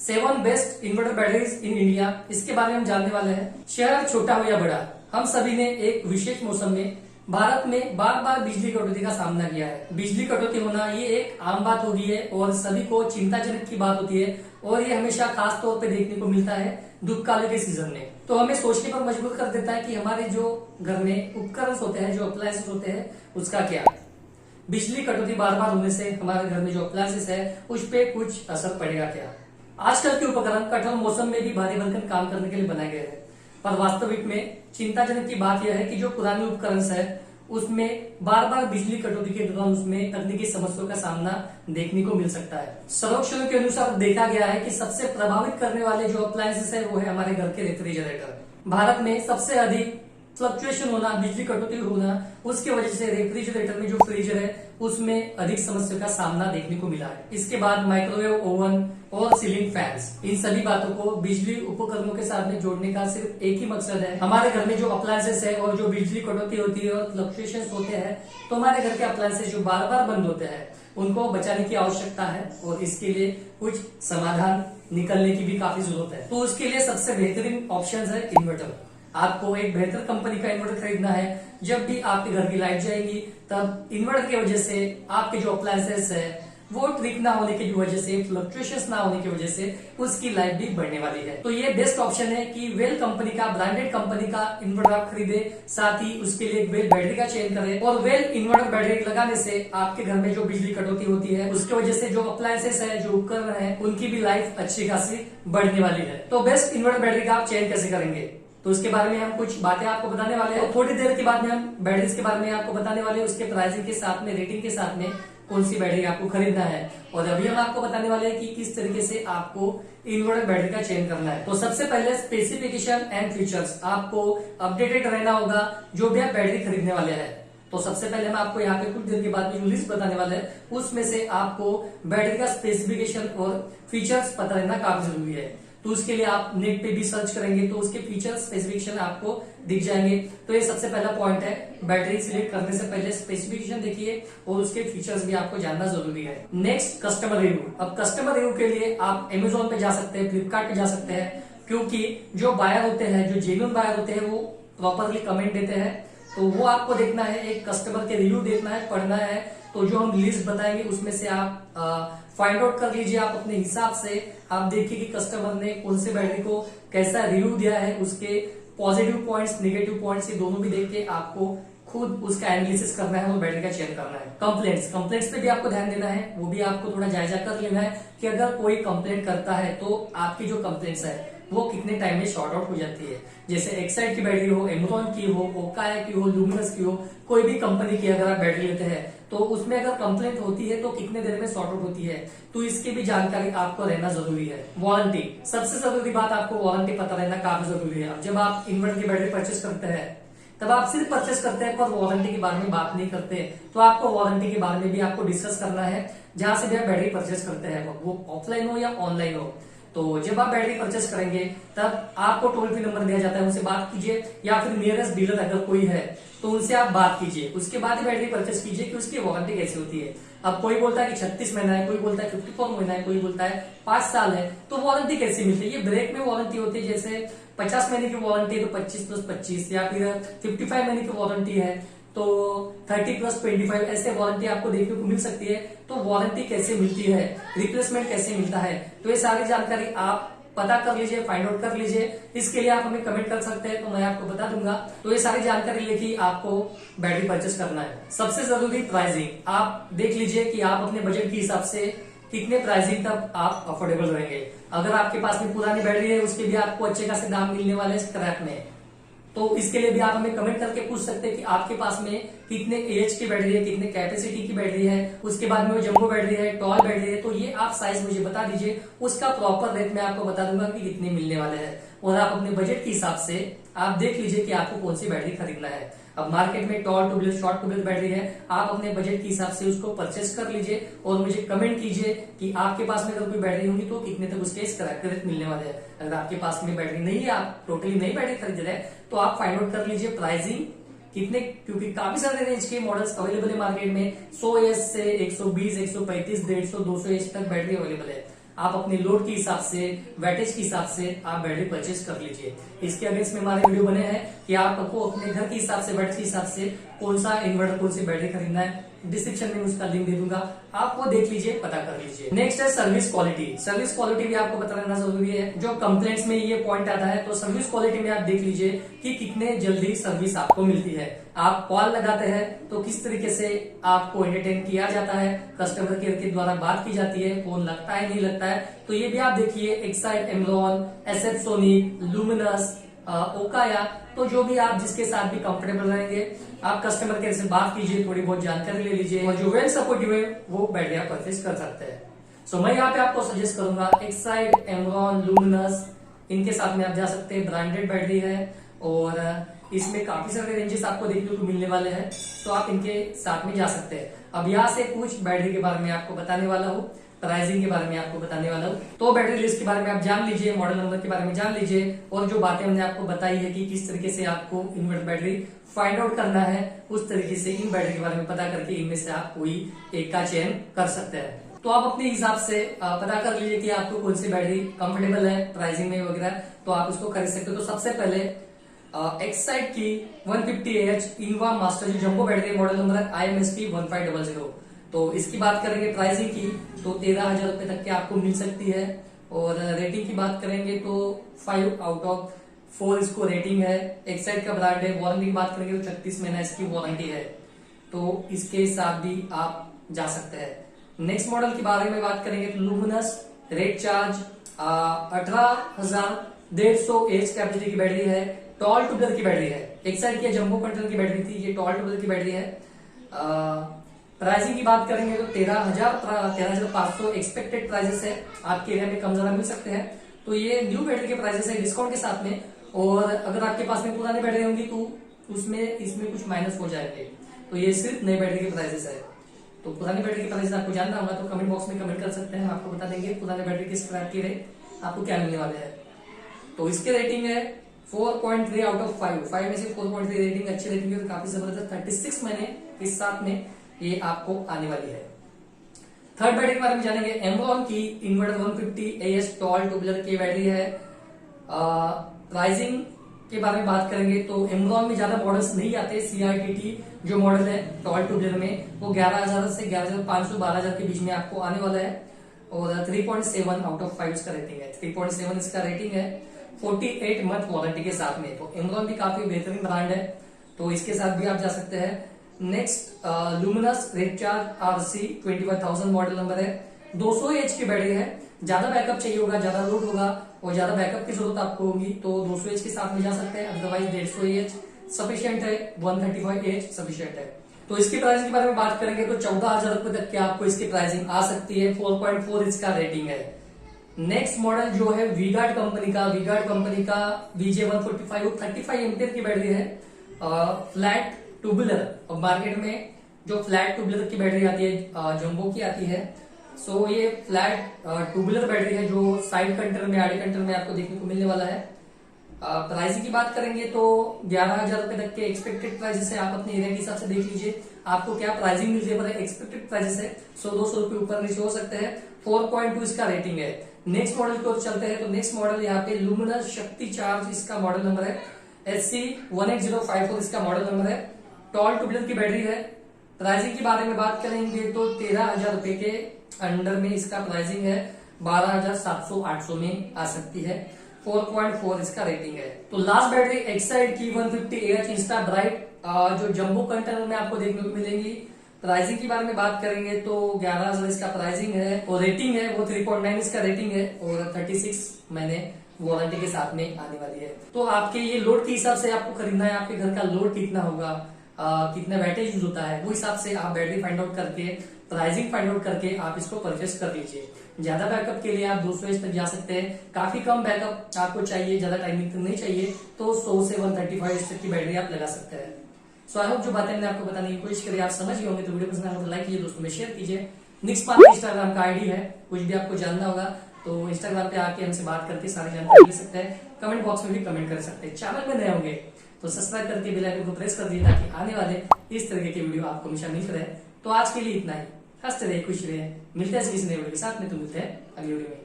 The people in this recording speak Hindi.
7 best inverter batteries in India, इसके बारे में हम जानने वाले हैं। शहर छोटा हो या बड़ा, हम सभी ने एक विशेष मौसम में भारत में बार बार बिजली कटौती का सामना किया है। बिजली कटौती होना ये एक आम बात हो गई है और सभी को चिंताजनक की बात होती है और ये हमेशा खास तौर पे देखने को मिलता है दुख काल के सीजन में। तो हमें सोचने पर मजबूर कर देता है कि हमारे जो घर में उपकरण होते हैं, जो अप्लायंसेस होते हैं, उसका क्या। बिजली कटौती बार बार होने से हमारे घर में जो अप्लायंसेस है उस पर कुछ असर पड़ेगा क्या। आजकल के उपकरण कठोर मौसम में भी भारी भरकम काम करने के लिए बनाए गए हैं, पर वास्तविक में चिंताजनक की बात यह है कि जो पुराने उपकरण है उसमें बार बार बिजली कटौती के दौरान उसमें तकनीकी समस्याओं का सामना देखने को मिल सकता है। सर्वेक्षणों के अनुसार देखा गया है कि सबसे प्रभावित करने वाले जो अप्लायंसेस है वो है हमारे घर के रेफ्रिजरेटर। भारत में सबसे अधिक फ्लक्चुएशन होना, बिजली कटौती होना, उसके वजह से रेफ्रिजरेटर में जो फ्रीजर है उसमें अधिक समस्या का सामना देखने को मिला है। इसके बाद माइक्रोवेव ओवन और सीलिंग फैंस, इन सभी बातों को बिजली उपकरणों के साथ में जोड़ने का सिर्फ एक ही मकसद है, हमारे घर में जो अप्लायंसेस है और जो बिजली कटौती होती है और फ्लक्चुएशन होते हैं तो हमारे घर के अप्लायंसेस जो बार बार बंद होते हैं उनको बचाने की आवश्यकता है और इसके लिए कुछ समाधान निकलने की भी काफी जरूरत है। तो उसके लिए सबसे बेहतरीन ऑप्शन है इन्वर्टर। आपको एक बेहतर कंपनी का इन्वर्टर खरीदना है। जब भी आपके घर की लाइट जाएगी तब इन्वर्टर की वजह से आपके जो अप्लायंसेस है वो ट्रिक ना होने की वजह से, फ्लक्चुएशंस ना होने की वजह से उसकी लाइफ भी बढ़ने वाली है। तो ये बेस्ट ऑप्शन है कि वेल कंपनी का, ब्रांडेड कंपनी का इन्वर्टर आप खरीदे, साथ ही उसके लिए एक वेल बैटरी का चयन करें और वेल इन्वर्टर बैटरी लगाने से आपके घर में जो बिजली कटौती होती है उसकी वजह से जो अप्लायंसेस है, जो उपकरण है, उनकी भी लाइफ अच्छी खासी बढ़ने वाली है। तो बेस्ट इन्वर्टर बैटरी का आप चयन कैसे करेंगे तो उसके बारे में हम कुछ बातें आपको बताने वाले हैं। थोड़ी देर के बाद में हम बैटरीज के बारे में आपको बताने वाले हैं, उसके प्राइसिंग के साथ में, रेटिंग के साथ में कौन सी बैटरी आपको खरीदना है। और अभी हम आपको बताने वाले हैं कि किस तरीके से आपको इन्वर्टर बैटरी का चयन करना है। तो सबसे पहले स्पेसिफिकेशन एंड फीचर्स, आपको अपडेटेड रहना होगा जो भी आप बैटरी खरीदने वाले हैं। तो सबसे पहले हम आपको यहाँ पे कुछ देर के बाद में जो लिस्ट बताने वाले हैं उसमें से आपको बैटरी का स्पेसिफिकेशन और फीचर्स पता रहना काफी जरूरी है। तो उसके लिए आप नेट पे भी सर्च करेंगे तो उसके फीचर स्पेसिफिकेशन आपको दिख जाएंगे। तो ये सबसे पहला पॉइंट है, बैटरी सिलेक्ट करने से पहले स्पेसिफिकेशन देखिए और उसके फीचर्स भी आपको जानना जरूरी है। Next, customer review. अब कस्टमर रिव्यू के लिए आप अमेजोन पे जा सकते हैं, फ्लिपकार्ट पे जा सकते हैं, क्योंकि जो बायर होते हैं, जो जेन्युइन बायर होते हैं वो प्रॉपरली कमेंट देते हैं। तो वो आपको देखना है, एक कस्टमर के रिव्यू देखना है, पढ़ना है। तो जो हम लिस्ट बताएंगे उसमें से आप फाइंड आउट कर लीजिए आप अपने हिसाब से। आप देखिए कि कस्टमर ने कौन से बैटरी को कैसा रिव्यू दिया है, उसके पॉजिटिव पॉइंट्स, नेगेटिव पॉइंट्स, ये दोनों भी देख के आपको खुद उसका एनालिसिस करना है और बैटरी का चयन करना है। कंप्लेंट्स पे भी आपको ध्यान देना है, वो भी आपको थोड़ा जायजा कर लेना है कि अगर कोई कंप्लेंट करता है तो आपकी जो कंप्लेंट्स है वो कितने टाइम में शॉर्ट आउट हो जाती है। जैसे एक्साइड की बैटरी हो, एमरॉन की हो, ओकाया की हो, लुमिनस की हो, कोई भी कंपनी की अगर आप बैटरी लेते हैं तो उसमें अगर कंप्लेंट होती है तो कितने देर में सॉर्ट आउट होती है, तो इसकी भी जानकारी आपको रहना जरूरी है। वारंटी, सबसे जरूरी बात, आपको वारंटी पता रहना काफी जरूरी है। अब जब आप इन्वर्टर की बैटरी परचेस करते हैं तब आप सिर्फ परचेस करते हैं पर वारंटी के बारे में बात नहीं करते। तो आपको वारंटी के बारे में भी आपको डिस्कस करना है जहां से भी आप बैटरी परचेस करते हैं, वो ऑफलाइन हो या ऑनलाइन हो। तो जब आप बैटरी परचेस करेंगे तब आपको टोल फ्री नंबर दिया जाता है, उनसे बात कीजिए, या फिर नियरेस्ट डीलर अगर कोई है तो उनसे आप बात कीजिए। उसके बाद ही बैटरी परचेस कीजिए कि उसकी वारंटी कैसी होती है। अब कोई बोलता है कि 36 महीना है, कोई बोलता है 54 महीना है, कोई बोलता है 5 साल है, तो वारंटी कैसी मिलती है। ये ब्रेक में वारंटी होती है, जैसे 50 महीने की वारंटी है तो 25 + 25, या फिर 55 महीने की वारंटी है तो 30 + 25, ऐसे वारंटी आपको देखने को मिल सकती है। तो वारंटी कैसे मिलती है, रिप्लेसमेंट कैसे मिलता है, तो ये सारी जानकारी आप पता कर लीजिए, फाइंड आउट कर लीजिए। इसके लिए आप हमें कमेंट कर सकते हैं तो मैं आपको बता दूंगा। तो ये सारी जानकारी लेके आपको बैटरी परचेस करना है। सबसे जरूरी प्राइसिंग, आप देख लीजिए कि आप अपने बजट के हिसाब से कितने प्राइसिंग तक आप अफोर्डेबल रहेंगे। अगर आपके पास में पुरानी बैटरी है उसके भी आपको अच्छे खासे दाम मिलने वाले स्क्रैप में, तो इसके लिए भी आप हमें कमेंट करके पूछ सकते हैं कि आपके पास में कितने एच की बैटरी है, कितने कैपेसिटी की बैटरी है, उसके बाद में वो जंबो बैटरी है, टॉल बैटरी है। तो ये आप साइज मुझे बता दीजिए, उसका प्रॉपर रेट मैं आपको बता दूंगा कि कितने मिलने वाले हैं। और आप अपने बजट के हिसाब से आप देख लीजिए कि आपको कौन सी बैटरी खरीदना है। अब मार्केट में tall tubeless, short tubeless battery है, आप अपने बजट के हिसाब से उसको परचेस कर लीजिए और मुझे कमेंट कीजिए कि आपके पास में अगर कोई बैटरी होगी तो कितने तक उसके स्क्रैप रेट मिलने वाले हैं। अगर आपके पास में बैटरी नहीं है, आप टोटली नई बैटरी खरीद रहे हैं, तो आप फाइंड आउट कर लीजिए प्राइसिंग कितने, क्योंकि काफी सारे रेंज के मॉडल्स अवेलेबल है मार्केट में। 100 एच से 120, 135, 150, 200 एच तक बैटरी अवेलेबल है। आप अपने लोड के हिसाब से, वेटेज के हिसाब से आप बैटरी परचेज कर लीजिए। इसके अगेंस्ट में हमारे वीडियो बने हैं कि आपको अपने घर के हिसाब से, वेटेज के हिसाब से कौन सा इन्वर्टर, कौन सी बैटरी खरीदना है। डिस्क्रिप्शन में उसका लिंक दे दूंगा, आप वो देख लीजिए, पता कर लीजिए। नेक्स्ट है सर्विस क्वालिटी। सर्विस क्वालिटी भी आपको पता रहना जरूरी है। जो कंप्लेंट्स में ये पॉइंट आता है, तो सर्विस क्वालिटी में आप देख लीजिए कि कितने जल्दी सर्विस आपको मिलती है। आप कॉल लगाते हैं तो किस तरीके से आपको एंटरटेन किया जाता है, कस्टमर केयर के द्वारा बात की जाती है, फोन लगता है नहीं लगता है, तो ये भी आप देखिए। Exide, Amaron, SF Sonic, Luminous, Okaya, तो जो भी आप जिसके साथ भी कंफर्टेबल रहेंगे, आप कस्टमर केयर से बात कीजिए, थोड़ी बहुत जानकारी ले लीजिए, और जो वेल सपोर्टिव है वो बैटरी आप परचेज कर सकते हैं। सो मैं यहाँ पे आपको सजेस्ट करूंगा एक्साइड, एमरॉन, लुमिनस, इनके साथ में आप जा सकते हैं। ब्रांडेड बैटरी है और इसमें काफी सारे रेंजेस आपको देखने को मिलने वाले हैं, तो आप इनके साथ में जा सकते हैं। अब यहाँ से कुछ बैटरी के बारे में आपको बताने वाला हूँ, प्राइसिंग के बारे में आपको बताने वाला हूँ। तो बैटरी लिस्ट के बारे में आप जान लीजिए, मॉडल नंबर के बारे में जान लीजिए, और जो बातें हमने आपको बताई है कि किस तरीके से आपको इन्वर्टर बैटरी फाइंड आउट करना है, उस तरीके से इन बैटरी के बारे में पता करके इनमें से आप कोई एक का चयन कर सकते हैं। तो आप अपने हिसाब से पता कर लीजिए कि आपको कौन सी बैटरी कंफर्टेबल है प्राइसिंग में वगैरह, तो आप उसको खरीद सकते हो। तो सबसे पहले एक्साइड की 150Ah इनोवा मास्टर जो जंबो बैटरी, मॉडल नंबर है IMSP 1500। तो इसकी बात करेंगे प्राइसिंग की, तो 13,000 रुपए तक की आपको मिल सकती है। और रेटिंग की बात करेंगे तो 5/4 इसको रेटिंग है। एक्साइड का ब्रांड है। वारंटी की बात करेंगे तो 36 महीना इसकी वारंटी है, तो इसके साथ भी आप जा सकते हैं। नेक्स्ट मॉडल के बारे में बात करेंगे तो लुमिनस रेड चार्ज 18,150 कैपेसिटी की बैटरी है। टॉल ट्यूबलर की बैटरी है। एक्साइड की जंबो कंट्रोल की बैटरी थी, ये टॉल ट्यूबलर की बैटरी है। प्राइसिंग की बात करेंगे तो 13,500 एक्सपेक्टेड प्राइसेस है। आपके एरिया में कम ज्यादा मिल सकते हैं, तो ये न्यू बैटरी के प्राइसेस है डिस्काउंट के साथ में। और अगर आपके पास में पुरानी बैटरी होंगी तो उसमें इसमें कुछ माइनस हो जाएंगे, तो ये सिर्फ नई बैटरी के प्राइसेस है। तो पुरानी बैटरी के प्राइसेस आपको जानना होगा तो कमेंट बॉक्स में कमेंट कर सकते हैं, हम आपको बता देंगे पुरानी बैटरी के स्क्रैप की रेट आपको क्या मिलने वाले हैं। तो इसके रेटिंग है 4.3/5। 5 में से 4.3 रेटिंग अच्छी रेटिंग है, तो काफी जबरदस्त। 36 महीने इस साथ में ये आपको आने वाली है। थर्ड बैटरी के बारे में जानेंगे। एमरॉन की इन्वर्टर 150Ah टॉल ट्यूबलर की बैटरी है। प्राइसिंग के बारे में बात करेंगे तो एमरॉन में ज्यादा मॉडल्स नहीं आते। CRTT जो मॉडल है टॉल ट्यूबलर में, वो 11,000 से 11,500, 12,000 के बीच में आपको आने वाला है। और 3.7/5 इसका रेटिंग है। 3.7 इसका रेटिंग है, 48 मंथ वारंटी के साथ में। तो एमरॉन भी काफी बेहतरीन ब्रांड है, तो इसके साथ भी आप जा सकते हैं। Next luminous red charge RC 21,000 model number है। 200Ah की बैटरी है। ज्यादा बैकअप चाहिए होगा, ज्यादा लोड होगा और ज्यादा बैकअप की जरूरत आपको होगी तो 200Ah के साथ में जा सकते हैं, अदरवाइज 150Ah सफिशियंट है, 135Ah सफिशियंट है। तो इसकी प्राइसिंग के बारे में बात करेंगे तो 14,000 रुपए तक की आपको इसकी प्राइसिंग आ सकती है। 4.4 इसका रेटिंग है। नेक्स्ट मॉडल जो है वीगार्ड कंपनी का VJ145 35 एम्पियर की बैटरी है। Flat tubular. और मार्केट में जो फ्लैट ट्यूबुलर की बैटरी आती है जंबो की आती है, सो ये फ्लैट ट्यूबुलर बैटरी है जो साइड कंटर में, आड़े कंटर में आपको देखने को मिलने वाला है। प्राइसिंग की बात करेंगे तो 11,000 रुपए तक के एक्सपेक्टेड प्राइसेस है। आप अपने एरिया के हिसाब से देख लीजिए आपको क्या प्राइसिंग मिल रही है। एक्सपेक्टेड प्राइसेस है 100-200 रुपए ऊपर नीचे हो सकते हैं। 4.2 इसका रेटिंग है। नेक्स्ट मॉडल की ओर चलते हैं, तो नेक्स्ट मॉडल यहाँ पे लुमिनस शक्ति चार्ज इसका मॉडल नंबर है। SC18054 इसका मॉडल नंबर है। टॉल ट्यूबुलर की बैटरी है। प्राइसिंग के बारे में बात करेंगे तो 13,000 रुपए के अंडर में इसका प्राइसिंग है। 12,700-800 में आ सकती है। 4.4 इसका रेटिंग है। तो लास्ट बैटरी एक्साइड की 150Ah इंस्टा ब्राइट जो जंबो कंटेनर में आपको देखने को मिलेंगी। प्राइसिंग के बारे में बात करेंगे तो 11,000 इसका प्राइसिंग है और रेटिंग है वो 3.9 इसका रेटिंग है और 36 महीने वारंटी के साथ में आने वाली है। तो आपके ये लोड के हिसाब से आपको खरीदना है, आपके घर का लोड कितना होगा, कितना बैटरी यूज होता है, वो हिसाब से आप बैटरी फाइंड आउट करके, प्राइसिंग फाइंड आउट करके आप इसको परचेस कर लीजिए। ज्यादा बैकअप के लिए आप 200 तक जा सकते हैं। काफी कम बैकअप आपको चाहिए, ज्यादा टाइमिंग तक नहीं चाहिए, तो 100 से 135 तक की बैटरी आप लगा सकते हैं। सो आई होप जो बातें मैंने आपको बताने की कोशिश करी आप समझ गए होंगे। तो वीडियो पसंद आए तो लाइक कीजिए, दोस्तों में शेयर कीजिए। निक्स पार्क इंस्टाग्राम का आईडी है, कुछ भी आपको जानना होगा तो इंस्टाग्राम पे आके हमसे बात करके सारी जानकारी ले सकते हैं। कमेंट बॉक्स में भी कमेंट कर सकते हैं। चैनल में नए होंगे तो सब्सक्राइब करके बेल आइकन को प्रेस कर दिए ताकि आने वाले इस तरह के वीडियो आपको हमेशा मिलते रहे। तो आज के लिए इतना ही। हंसते रहे, खुश रहे, मिलते हैं किसी नए वीडियो के साथ में। तो मिलते हैं अगली वीडियो में।